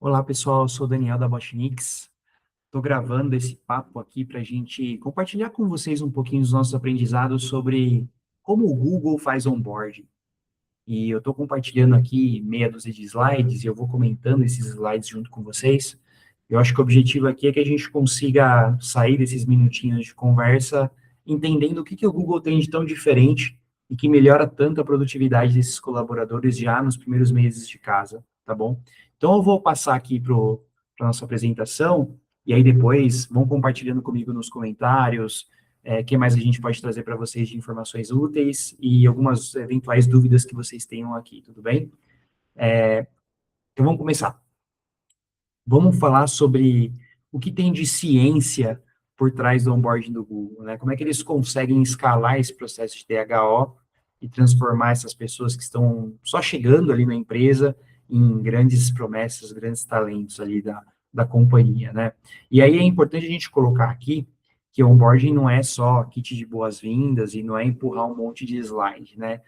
Olá, pessoal. Eu sou o Daniel da Botnix. Estou gravando esse papo aqui para a gente compartilhar com vocês um pouquinho dos nossos aprendizados sobre como o Google faz onboarding. E eu estou compartilhando aqui meia dúzia de slides e eu vou comentando esses slides junto com vocês. Eu acho que o objetivo aqui é que a gente consiga sair desses minutinhos de conversa entendendo o que o Google tem de tão diferente e que melhora tanto a produtividade desses colaboradores já nos primeiros meses de casa, tá bom? Então, eu vou passar aqui para a nossa apresentação e aí depois vão compartilhando comigo nos comentários, o que mais a gente pode trazer para vocês de informações úteis e algumas eventuais dúvidas que vocês tenham aqui, tudo bem? Então vamos começar. Vamos falar sobre o que tem de ciência por trás do onboarding do Google, né? Como é que eles conseguem escalar esse processo de DHO e transformar essas pessoas que estão só chegando ali na empresa em grandes promessas, grandes talentos ali da companhia, né? E aí é importante a gente colocar aqui que o onboarding não é só kit de boas-vindas e não é empurrar um monte de slide, né?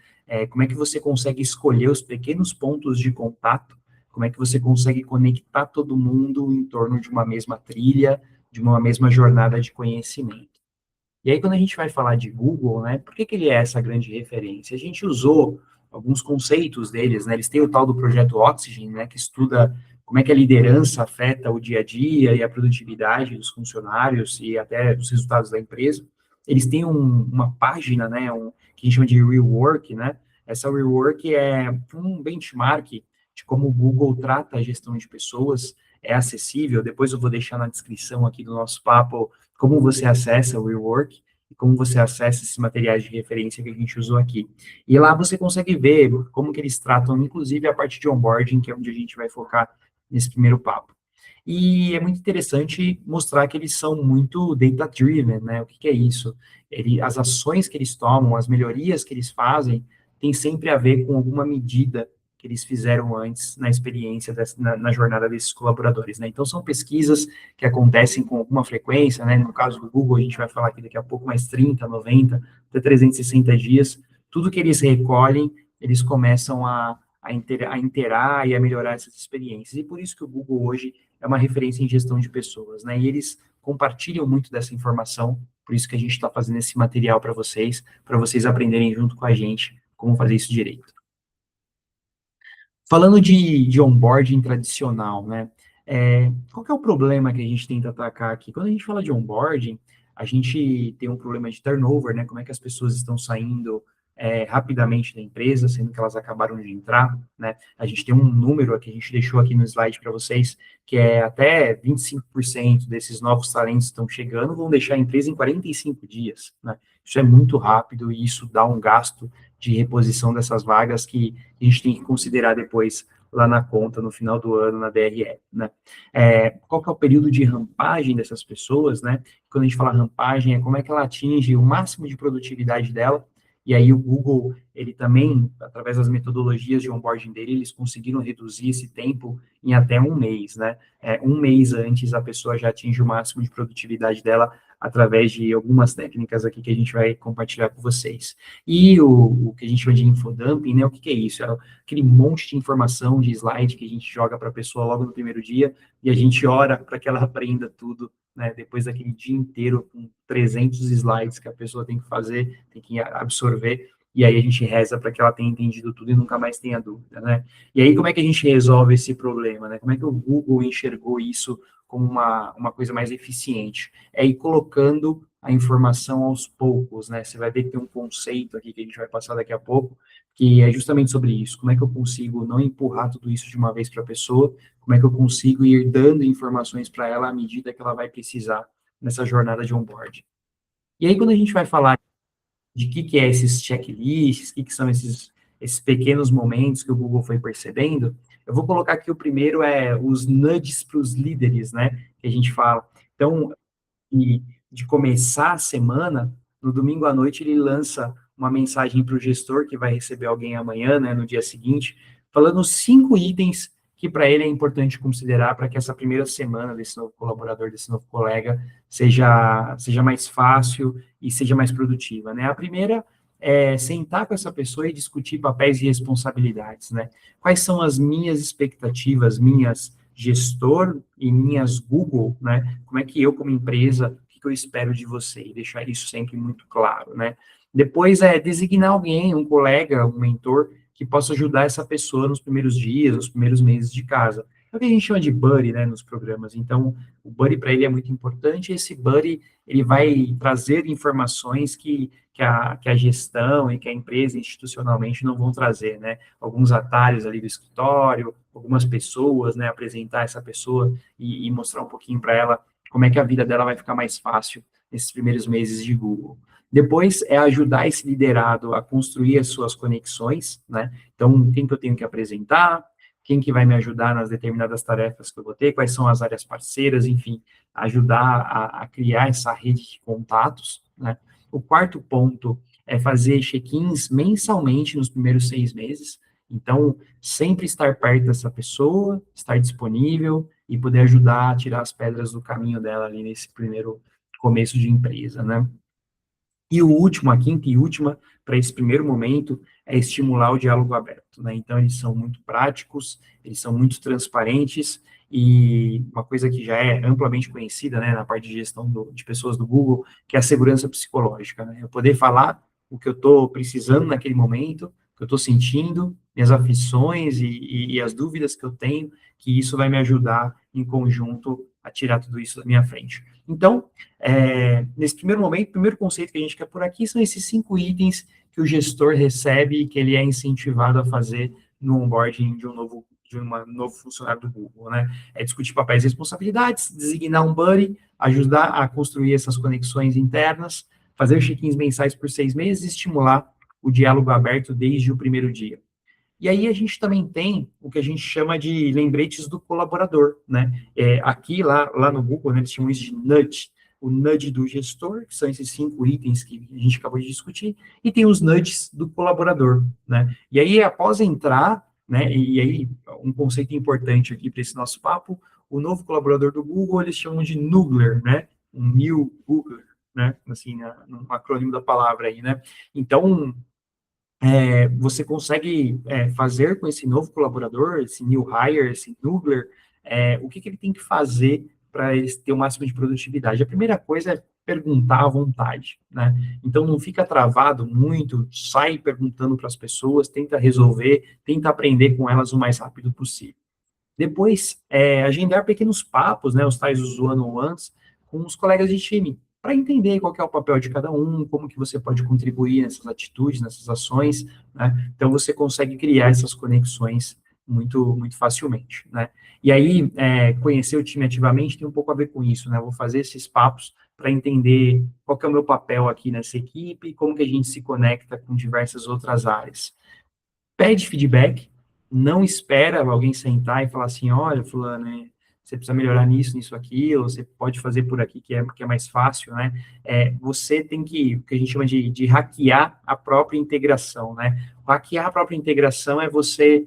Como é que você consegue escolher os pequenos pontos de contato, como é que você consegue conectar todo mundo em torno de uma mesma trilha, de uma mesma jornada de conhecimento. E aí, quando a gente vai falar de Google, né, por que ele é essa grande referência? A gente usou alguns conceitos deles, né, eles têm o tal do projeto Oxygen, né, que estuda como é que a liderança afeta o dia a dia e a produtividade dos funcionários e até os resultados da empresa. Eles têm uma página, né, que a gente chama de Rework, né, essa Rework é um benchmark de como o Google trata a gestão de pessoas, é acessível, depois eu vou deixar na descrição aqui do nosso papo como você acessa o Rework e como você acessa esses materiais de referência que a gente usou aqui. E lá você consegue ver como que eles tratam, inclusive, a parte de onboarding, que é onde a gente vai focar nesse primeiro papo. E é muito interessante mostrar que eles são muito data-driven, né? O que é isso? As ações que eles tomam, as melhorias que eles fazem, tem sempre a ver com alguma medida que eles fizeram antes na experiência, na jornada desses colaboradores, né? Então, são pesquisas que acontecem com alguma frequência, né? No caso do Google, a gente vai falar aqui daqui a pouco, mais 30, 90, até 360 dias. Tudo que eles recolhem, eles começam a interar e a melhorar essas experiências. E por isso que o Google hoje é uma referência em gestão de pessoas, né? E eles compartilham muito dessa informação, por isso que a gente está fazendo esse material para vocês aprenderem junto com a gente como fazer isso direito. Falando de onboarding tradicional, né? Qual que é o problema que a gente tenta atacar aqui? Quando a gente fala de onboarding, a gente tem um problema de turnover, né? Como é que as pessoas estão saindo rapidamente da empresa, sendo que elas acabaram de entrar, né? A gente tem um número que a gente deixou aqui no slide para vocês, que é até 25% desses novos talentos que estão chegando vão deixar a empresa em 45 dias, né? Isso é muito rápido e isso dá um gasto de reposição dessas vagas que a gente tem que considerar depois lá na conta, no final do ano, na DRE, né? Qual que é o período de rampagem dessas pessoas, né? Quando a gente fala rampagem, é como é que ela atinge o máximo de produtividade dela, e aí o Google, ele também, através das metodologias de onboarding dele, eles conseguiram reduzir esse tempo em até um mês, né? Um mês antes, a pessoa já atinge o máximo de produtividade dela através de algumas técnicas aqui que a gente vai compartilhar com vocês. E o que a gente chama de infodumping, né? O que é isso? É aquele monte de informação, de slide que a gente joga para a pessoa logo no primeiro dia e a gente ora para que ela aprenda tudo, né? Depois daquele dia inteiro com 300 slides que a pessoa tem que fazer, tem que absorver, e aí a gente reza para que ela tenha entendido tudo e nunca mais tenha dúvida, né? E aí como é que a gente resolve esse problema, né? Como é que o Google enxergou isso como uma coisa mais eficiente? É ir colocando a informação aos poucos, né? Você vai ver que tem um conceito aqui que a gente vai passar daqui a pouco, que é justamente sobre isso. Como é que eu consigo não empurrar tudo isso de uma vez para a pessoa? Como é que eu consigo ir dando informações para ela à medida que ela vai precisar nessa jornada de onboarding? E aí, quando a gente vai falar de que é esses checklists, que são esses pequenos momentos que o Google foi percebendo, eu vou colocar aqui o primeiro é os nudges para os líderes, né? Que a gente fala. Então, e de começar a semana, no domingo à noite ele lança uma mensagem para o gestor que vai receber alguém amanhã, né, no dia seguinte, falando 5 itens que para ele é importante considerar para que essa primeira semana desse novo colaborador, desse novo colega, seja mais fácil e seja mais produtiva, né? A primeira é sentar com essa pessoa e discutir papéis e responsabilidades, né? Quais são as minhas expectativas, minhas gestor em linhas Google, né? Como é que eu, como empresa, o que eu espero de você? E deixar isso sempre muito claro, né? Depois designar alguém, um colega, um mentor, que possa ajudar essa pessoa nos primeiros dias, nos primeiros meses de casa. É o que a gente chama de buddy, né, nos programas. Então, o buddy para ele é muito importante, e esse buddy, ele vai trazer informações que a gestão e que a empresa institucionalmente não vão trazer, né? Alguns atalhos ali do escritório, algumas pessoas, né? Apresentar essa pessoa e mostrar um pouquinho para ela como é que a vida dela vai ficar mais fácil nesses primeiros meses de Google. Depois é ajudar esse liderado a construir as suas conexões, né? Então, quem que eu tenho que apresentar, quem que vai me ajudar nas determinadas tarefas que eu vou ter, quais são as áreas parceiras, enfim, ajudar a criar essa rede de contatos, né? O quarto ponto é fazer check-ins mensalmente nos primeiros 6 meses. Então, sempre estar perto dessa pessoa, estar disponível e poder ajudar a tirar as pedras do caminho dela ali nesse primeiro começo de empresa, né? E o último, a quinta e última, para esse primeiro momento, é estimular o diálogo aberto, né? Então, eles são muito práticos, eles são muito transparentes, e uma coisa que já é amplamente conhecida, né, na parte de gestão de pessoas do Google, que é a segurança psicológica, né? Eu poder falar o que eu estou precisando naquele momento, o que eu estou sentindo, minhas aflições e as dúvidas que eu tenho, que isso vai me ajudar, em conjunto, a tirar tudo isso da minha frente. Então, nesse primeiro momento, o primeiro conceito que a gente quer por aqui são esses 5 itens que o gestor recebe e que ele é incentivado a fazer no onboarding de um novo funcionário do Google, né? É discutir papéis e responsabilidades, designar um buddy, ajudar a construir essas conexões internas, fazer check-ins mensais por 6 meses e estimular o diálogo aberto desde o primeiro dia. E aí a gente também tem o que a gente chama de lembretes do colaborador, né? Aqui, lá no Google, né, eles chamam isso de nudge. O nudge do gestor, que são esses 5 itens que a gente acabou de discutir, e tem os nudges do colaborador, né? E aí, após entrar, né, e aí, um conceito importante aqui para esse nosso papo, o novo colaborador do Google, eles chamam de Noogler, né? Um new Googler, né? Assim, no acrônimo da palavra aí, né? Então, você consegue fazer com esse novo colaborador, esse new hire, esse Noogler, o que ele tem que fazer para ele ter o máximo de produtividade. A primeira coisa é perguntar à vontade, né? Então, não fica travado muito, sai perguntando para as pessoas, tenta resolver, tenta aprender com elas o mais rápido possível. Depois, agendar pequenos papos, né, os tais os one-on-ones, com os colegas de time, para entender qual que é o papel de cada um, como que você pode contribuir nessas atitudes, nessas ações, né? Então, você consegue criar essas conexões muito, muito facilmente, né? E aí, conhecer o time ativamente tem um pouco a ver com isso, né? Eu vou fazer esses papos para entender qual que é o meu papel aqui nessa equipe, como que a gente se conecta com diversas outras áreas. Pede feedback, não espera alguém sentar e falar assim, olha, fulano, você precisa melhorar nisso, nisso, aquilo, você pode fazer por aqui que é mais fácil, né? Você tem o que a gente chama de hackear a própria integração, né? Hackear a própria integração é você,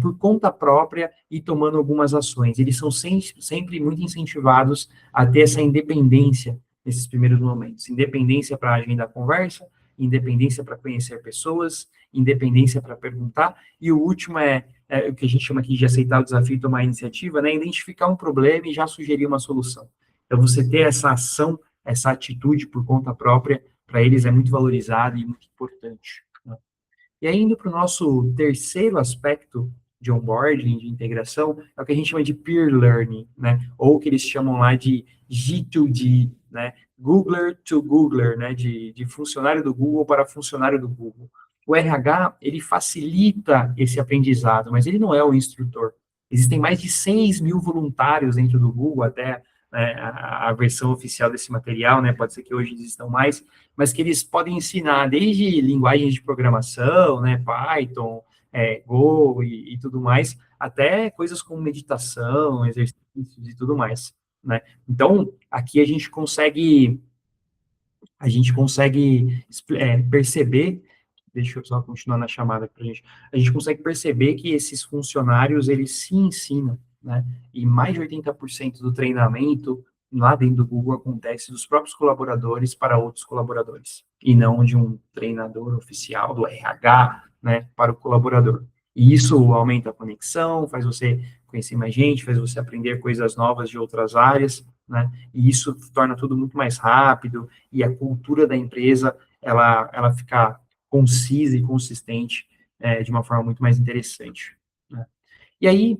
por conta própria, ir tomando algumas ações. Eles são sempre muito incentivados a ter essa independência nesses primeiros momentos. Independência para agendar a conversa, independência para conhecer pessoas, independência para perguntar, e o último é o que a gente chama aqui de aceitar o desafio e tomar a iniciativa, né? Identificar um problema e já sugerir uma solução. Então, você ter essa ação, essa atitude por conta própria, para eles é muito valorizado e muito importante, né? E aí, indo para o nosso terceiro aspecto de onboarding, de integração, é o que a gente chama de peer learning, né? Ou o que eles chamam lá de G2G, né? Googler to Googler, né? De funcionário do Google para funcionário do Google. O RH, ele facilita esse aprendizado, mas ele não é o instrutor. Existem mais de 6 mil voluntários dentro do Google, até, né, a versão oficial desse material, né? Pode ser que hoje existam mais, mas que eles podem ensinar desde linguagens de programação, né, Python, Go e tudo mais, até coisas como meditação, exercícios e tudo mais, né? Então, aqui a gente consegue perceber, deixa eu só continuar na chamada para a gente consegue perceber que esses funcionários, eles se ensinam, né? E mais de 80% do treinamento lá dentro do Google acontece dos próprios colaboradores para outros colaboradores, e não de um treinador oficial do RH, né, para o colaborador. E isso aumenta a conexão, faz você conhecer mais gente, faz você aprender coisas novas de outras áreas, né? E isso torna tudo muito mais rápido e a cultura da empresa, ela fica concisa e consistente de uma forma muito mais interessante, né? E aí,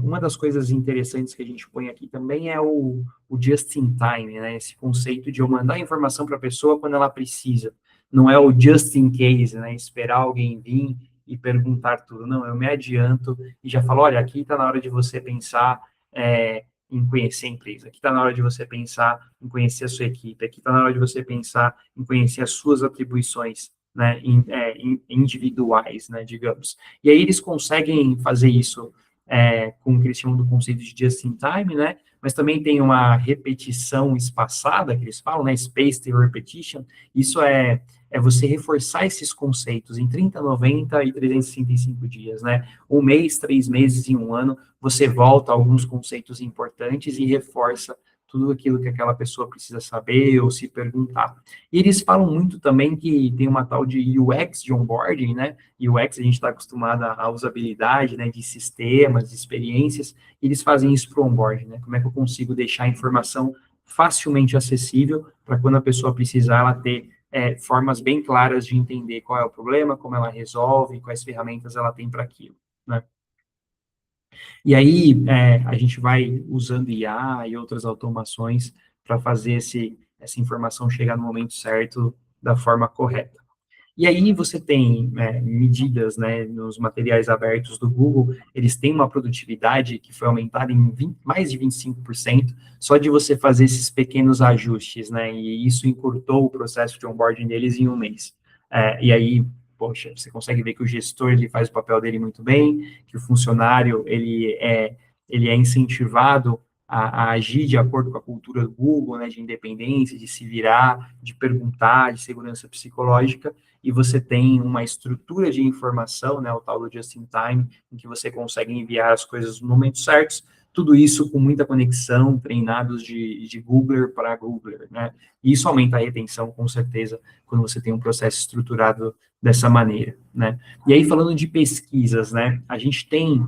uma das coisas interessantes que a gente põe aqui também é o just in time, né? Esse conceito de eu mandar a informação para a pessoa quando ela precisa. Não é o just in case, né? Esperar alguém vir e perguntar tudo. Não, eu me adianto e já falo, olha, aqui está na hora de você pensar em conhecer a empresa, aqui está na hora de você pensar em conhecer a sua equipe, aqui está na hora de você pensar em conhecer as suas atribuições, né, individuais, né, digamos. E aí eles conseguem fazer isso com o que eles chamam do conceito de just in time, né, mas também tem uma repetição espaçada, que eles falam, né, spaced repetition. Isso é você reforçar esses conceitos em 30, 90 e 365 dias, né? Um mês, 3 meses e um ano, você volta a alguns conceitos importantes e reforça tudo aquilo que aquela pessoa precisa saber ou se perguntar. E eles falam muito também que tem uma tal de UX de onboarding, né? UX a gente está acostumado à usabilidade, né, de sistemas, de experiências, e eles fazem isso para o onboarding, né? Como é que eu consigo deixar a informação facilmente acessível para quando a pessoa precisar, ela ter formas bem claras de entender qual é o problema, como ela resolve, quais ferramentas ela tem para aquilo, né? E aí, a gente vai usando IA e outras automações para fazer essa informação chegar no momento certo, da forma correta. E aí você tem medidas, né, nos materiais abertos do Google, eles têm uma produtividade que foi aumentada em mais de 25%, só de você fazer esses pequenos ajustes, né, e isso encurtou o processo de onboarding deles em um mês. E aí, poxa, você consegue ver que o gestor, ele faz o papel dele muito bem, que o funcionário, ele é incentivado a agir de acordo com a cultura do Google, né, de independência, de se virar, de perguntar, de segurança psicológica, e você tem uma estrutura de informação, né, o tal do just in time, em que você consegue enviar as coisas no momento certo, tudo isso com muita conexão, treinados de Googler para Googler, né, e isso aumenta a retenção, com certeza, quando você tem um processo estruturado dessa maneira, né. E aí, falando de pesquisas, né, a gente tem,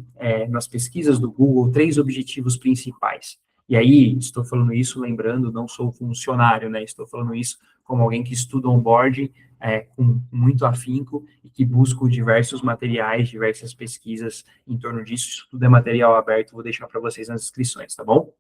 nas pesquisas do Google, 3 objetivos principais. E aí, estou falando isso, lembrando, não sou funcionário, né, estou falando isso como alguém que estuda onboarding, com muito afinco e que busca diversos materiais, diversas pesquisas em torno disso. Isso tudo é material aberto, vou deixar para vocês nas descrições, tá bom?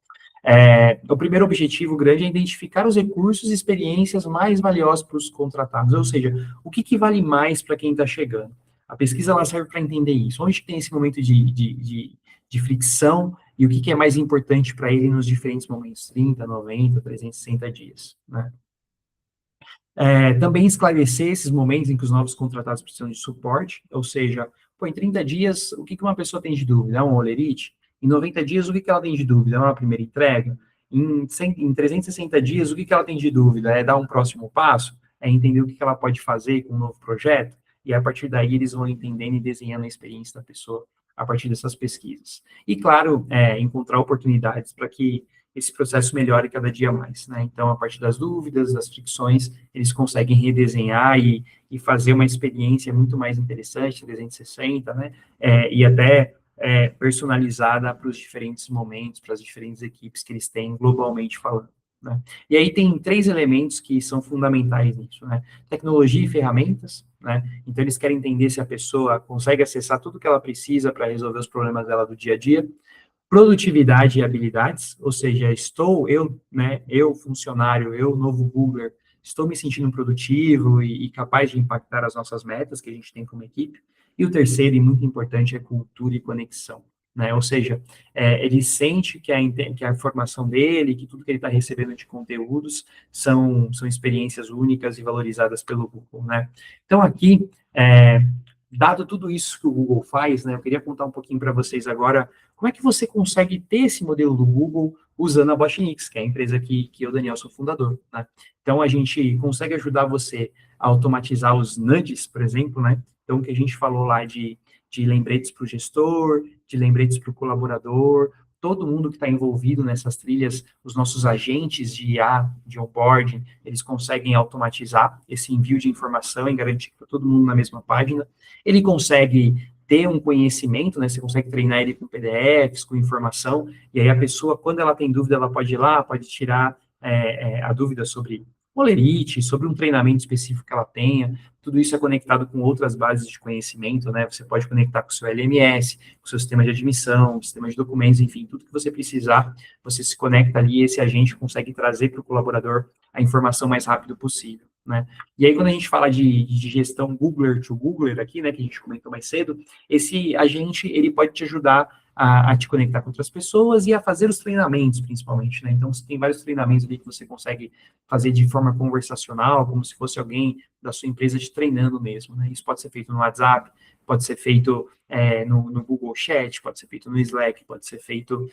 O primeiro objetivo grande é identificar os recursos e experiências mais valiosos para os contratados, ou seja, o que vale mais para quem está chegando. A pesquisa ela serve para entender isso, onde tem esse momento de fricção e o que é mais importante para ele nos diferentes momentos, 30, 90, 360 dias, né? Também esclarecer esses momentos em que os novos contratados precisam de suporte, ou seja, em 30 dias, o que uma pessoa tem de dúvida? É um holerite? Em 90 dias, o que ela tem de dúvida? É uma primeira entrega? Em 360 dias, o que ela tem de dúvida? É dar um próximo passo? É entender o que ela pode fazer com um novo projeto? E a partir daí, eles vão entendendo e desenhando a experiência da pessoa a partir dessas pesquisas. E, claro, encontrar oportunidades para que esse processo melhore cada dia mais, né? Então, a partir das dúvidas, das fricções, eles conseguem redesenhar e fazer uma experiência muito mais interessante, 360, né? E até personalizada para os diferentes momentos, para as diferentes equipes que eles têm globalmente falando, né? E aí tem 3 elementos que são fundamentais nisso, né? Tecnologia e ferramentas, né? Então, eles querem entender se a pessoa consegue acessar tudo que ela precisa para resolver os problemas dela do dia a dia. Produtividade e habilidades, ou seja, eu funcionário, eu novo Googler, estou me sentindo produtivo e capaz de impactar as nossas metas que a gente tem como equipe. E o terceiro, e muito importante, é cultura e conexão, né? Ou seja, ele sente que a formação dele, que tudo que ele está recebendo de conteúdos são experiências únicas e valorizadas pelo Google, né? Então, aqui, dado tudo isso que o Google faz, né, eu queria contar um pouquinho para vocês agora como é que você consegue ter esse modelo do Google usando a Botnix, que é a empresa que eu, Daniel, sou fundador, né? Então, a gente consegue ajudar você a automatizar os nudges, por exemplo, né? Então, o que a gente falou lá de lembretes para o gestor, de lembretes para o colaborador, todo mundo que está envolvido nessas trilhas, os nossos agentes de IA, de onboarding, eles conseguem automatizar esse envio de informação e garantir que está todo mundo na mesma página. Ele consegue ter um conhecimento, né? Você consegue treinar ele com PDFs, com informação, e aí a pessoa, quando ela tem dúvida, ela pode ir lá, pode tirar a dúvida sobre olerite, sobre um treinamento específico que ela tenha. Tudo isso é conectado com outras bases de conhecimento, né? Você pode conectar com o seu LMS, com o seu sistema de admissão, sistema de documentos, enfim, tudo que você precisar, você se conecta ali e esse agente consegue trazer para o colaborador a informação mais rápido possível, né? E aí, quando a gente fala de gestão Googler to Googler aqui, né, que a gente comentou mais cedo, esse agente, ele pode te ajudar a te conectar com outras pessoas e a fazer os treinamentos, principalmente, né? Então, você tem vários treinamentos ali que você consegue fazer de forma conversacional, como se fosse alguém da sua empresa te treinando mesmo, né? Isso pode ser feito no WhatsApp, pode ser feito no Google Chat, pode ser feito no Slack, pode ser feito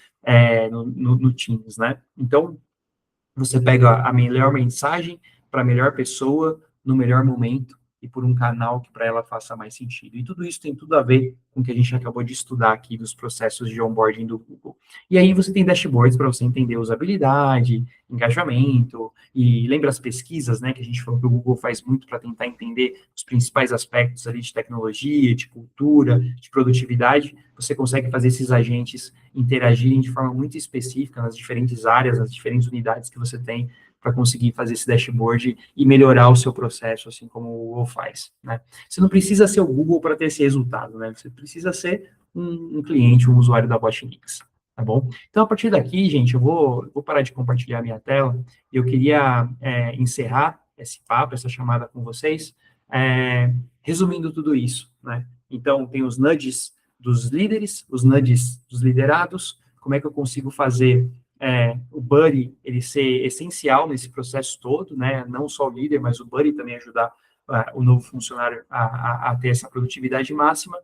no Teams, né? Então, você pega a melhor mensagem para a melhor pessoa, no melhor momento, e por um canal que para ela faça mais sentido. E tudo isso tem tudo a ver com o que a gente acabou de estudar aqui dos processos de onboarding do Google. E aí você tem dashboards para você entender usabilidade, engajamento, e lembra as pesquisas, né, que a gente falou que o Google faz muito para tentar entender os principais aspectos ali de tecnologia, de cultura, de produtividade. Você consegue fazer esses agentes interagirem de forma muito específica nas diferentes áreas, nas diferentes unidades que você tem para conseguir fazer esse dashboard e melhorar o seu processo, assim como o Google faz, né? Você não precisa ser o Google para ter esse resultado, né? Você precisa ser um cliente, um usuário da Botnix, tá bom? Então, a partir daqui, gente, eu vou parar de compartilhar minha tela e eu queria encerrar esse papo, essa chamada com vocês, resumindo tudo isso, né? Então, tem os nudges dos líderes, os nudges dos liderados, como é que eu consigo fazer o buddy ele ser essencial nesse processo todo, né? Não só o líder, mas o buddy também ajudar o novo funcionário a ter essa produtividade máxima.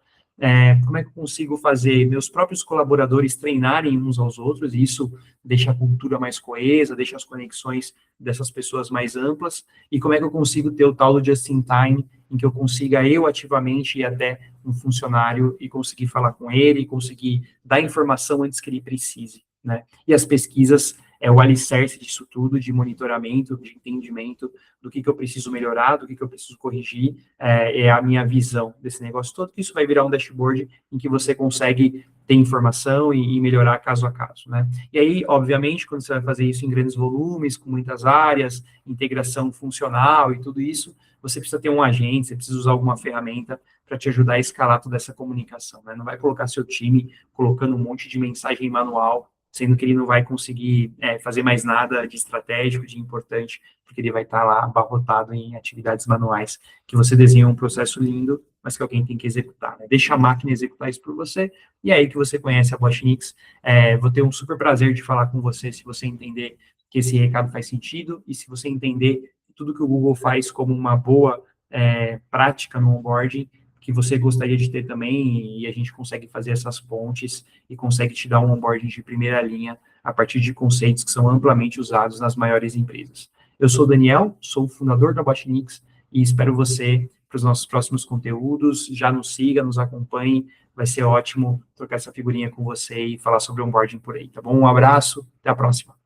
Como é que eu consigo fazer meus próprios colaboradores treinarem uns aos outros, e isso deixa a cultura mais coesa, deixa as conexões dessas pessoas mais amplas, e como é que eu consigo ter o tal do just-in-time, em que eu consiga eu ativamente ir até um funcionário e conseguir falar com ele, conseguir dar informação antes que ele precise, né? E as pesquisas é o alicerce disso tudo, de monitoramento, de entendimento do que eu preciso melhorar, do que eu preciso corrigir, é a minha visão desse negócio todo, que isso vai virar um dashboard em que você consegue ter informação e melhorar caso a caso, né? E aí, obviamente, quando você vai fazer isso em grandes volumes, com muitas áreas, integração funcional e tudo isso, você precisa ter um agente, você precisa usar alguma ferramenta para te ajudar a escalar toda essa comunicação, né? Não vai colocar seu time colocando um monte de mensagem manual, sendo que ele não vai conseguir fazer mais nada de estratégico, de importante, porque ele vai estar lá abarrotado em atividades manuais, que você desenha um processo lindo, mas que alguém tem que executar, né? Deixa a máquina executar isso por você, e é aí que você conhece a Botnix. Vou ter um super prazer de falar com você, se você entender que esse recado faz sentido, e se você entender tudo que o Google faz como uma boa prática no onboarding, que você gostaria de ter também, e a gente consegue fazer essas pontes e consegue te dar um onboarding de primeira linha a partir de conceitos que são amplamente usados nas maiores empresas. Eu sou o Daniel, sou o fundador da Botnix e espero você para os nossos próximos conteúdos. Já nos siga, nos acompanhe, vai ser ótimo trocar essa figurinha com você e falar sobre onboarding por aí, tá bom? Um abraço, até a próxima.